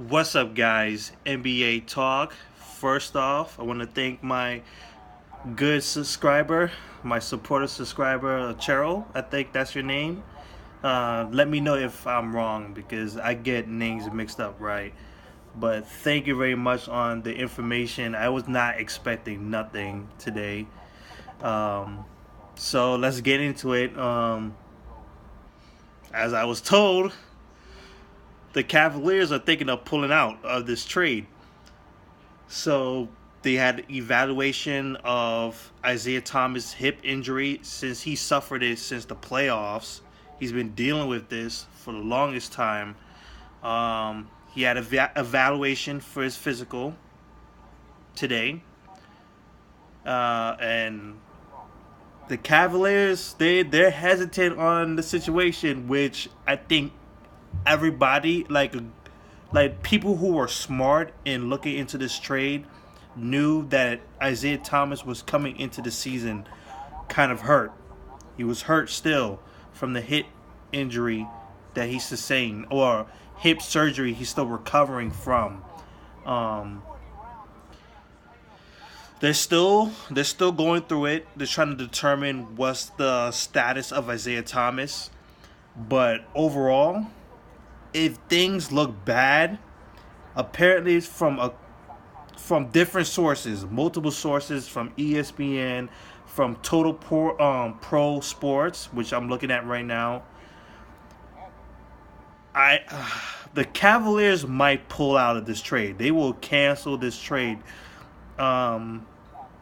What's up, guys? NBA Talk. First off, I want to thank my good subscriber, my supporter subscriber, Cheryl. I think that's your name. Let me know if I'm wrong because I get names mixed up, right? But thank you very much on the information. I was not expecting nothing today. Um, so let's get into it. As I was told, the Cavaliers are thinking of pulling out of this trade. So they had evaluation of Isaiah Thomas' hip injury since he suffered it since the playoffs. He's been dealing with this for the longest time. He had evaluation for his physical today, and the Cavaliers they're hesitant on the situation, which I think everybody like people who were smart in looking into this trade knew that Isaiah Thomas was coming into the season kind of hurt. He was hurt still from the hip injury that he sustained or hip surgery he's still recovering from. Um, they're still going through it. They're trying to determine what's the status of Isaiah Thomas. But overall, if things look bad, apparently from different sources, multiple sources from ESPN, from Pro Sports, which I'm looking at right now. I the Cavaliers might pull out of this trade. They will cancel this trade. Um,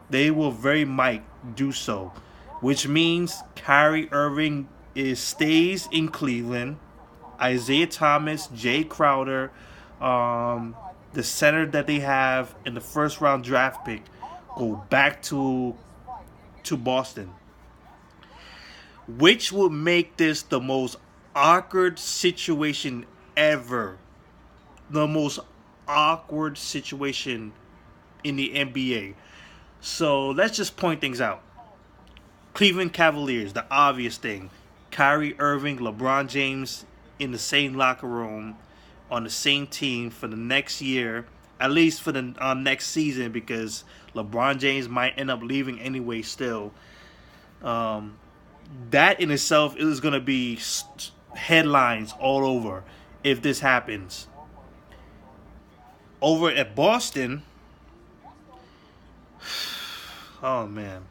they will very might do so, which means Kyrie Irving is stays in Cleveland. Isaiah Thomas, Jay Crowder, um, the center that they have in the first round draft pick go back to Boston, which would make this the most awkward situation ever. The most awkward situation in the NBA. So let's just point things out. Cleveland Cavaliers, the obvious thing. Kyrie Irving, LeBron James in the same locker room, on the same team for the next year, at least for the next season, because LeBron James might end up leaving anyway still. Um, that in itself is going to be headlines all over if this happens. Over at Boston, oh man,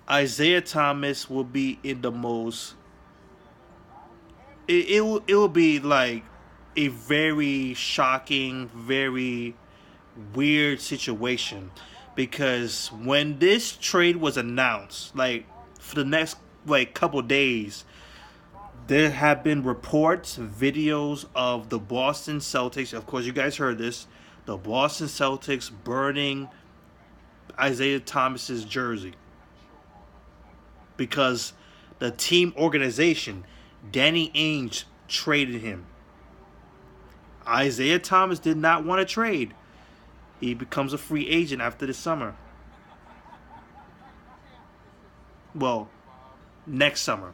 Isaiah Thomas will be in the most. It will be like a very shocking, very weird situation because when this trade was announced, like for the next like couple days, there have been reports, videos of the Boston Celtics. Of course, you guys heard this. The Boston Celtics burning Isaiah Thomas's jersey because the team organization, Danny Ainge, traded him. Isaiah Thomas did not want to trade. He becomes a free agent after the summer. Well, next summer.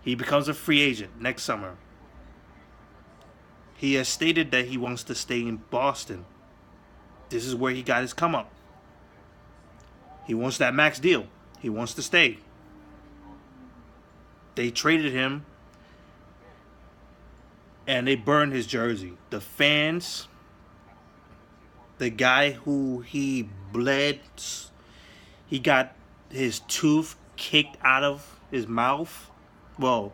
He becomes a free agent next summer. He has stated that he wants to stay in Boston. This is where he got his come up. He wants that max deal. He wants to stay. They traded him and they burned his jersey. The fans, the guy who he bled, he got his tooth kicked out of his mouth. Well,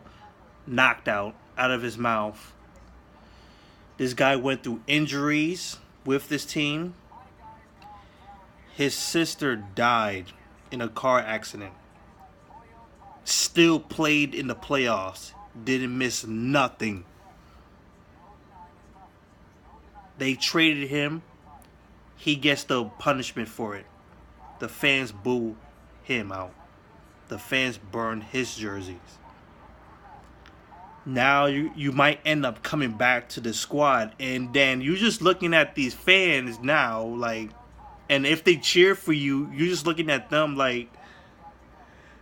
knocked out of his mouth. This guy went through injuries with this team. His sister died in a car accident. Still played in the playoffs. Didn't miss nothing. They traded him. He gets the punishment for it. The fans boo him out. The fans burn his jerseys. Now you might end up coming back to the squad, and then you're just looking at these fans now, like, and if they cheer for you, you're just looking at them like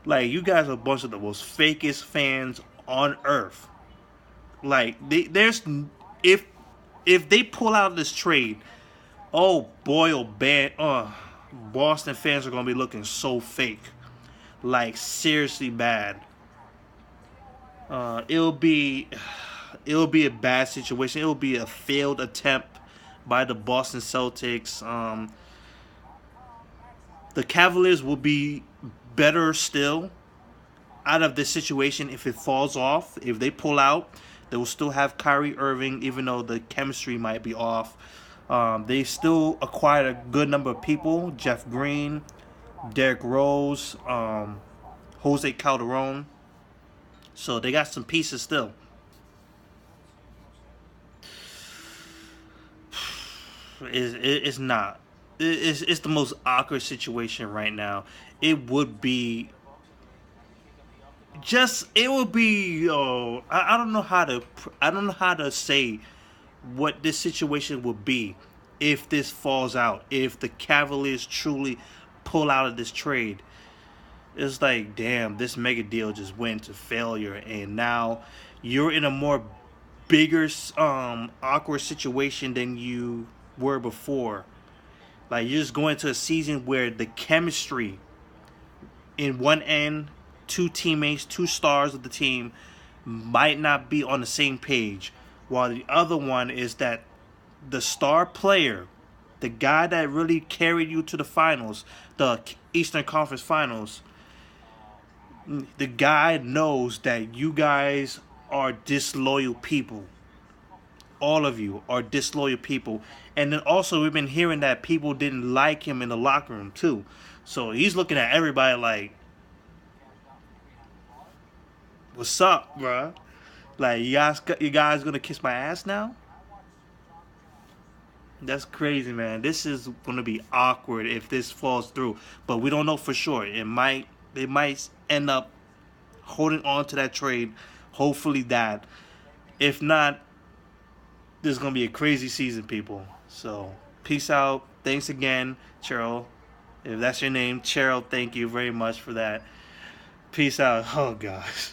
you guys are a bunch of the most fakest fans on earth. Like there's if they pull out of this trade, oh boy, oh bad, Boston fans are gonna be looking so fake, like seriously bad. It'll be a bad situation. It'll be a failed attempt by the Boston Celtics. The Cavaliers will be better still out of this situation if it falls off. If they pull out, they will still have Kyrie Irving, even though the chemistry might be off. They still acquired a good number of people: Jeff Green, Derrick Rose, Jose Calderon. So they got some pieces still. It's not. It's the most awkward situation right now. It would be just it would be I don't know how to say what this situation would be if this falls out, if the Cavaliers truly pull out of this trade. It's like, damn, this mega deal just went to failure, and now you're in a more bigger awkward situation than you were before. Like, you're just going to a season where the chemistry in one end, two teammates, two stars of the team might not be on the same page, while the other one is that the star player, the guy that really carried you to the finals, the Eastern Conference Finals, the guy knows that you guys are disloyal people. All of you are disloyal people. And then also we've been hearing that people didn't like him in the locker room too. So he's looking at everybody like, what's up, bruh? Like, you guys gonna kiss my ass now? That's crazy, man. This is gonna be awkward if this falls through. But we don't know for sure. They might end up holding on to that trade. Hopefully that. If not, this is gonna be a crazy season, people. So peace out. Thanks again, Cheryl. If that's your name, Cheryl, thank you very much for that. Peace out. Oh gosh.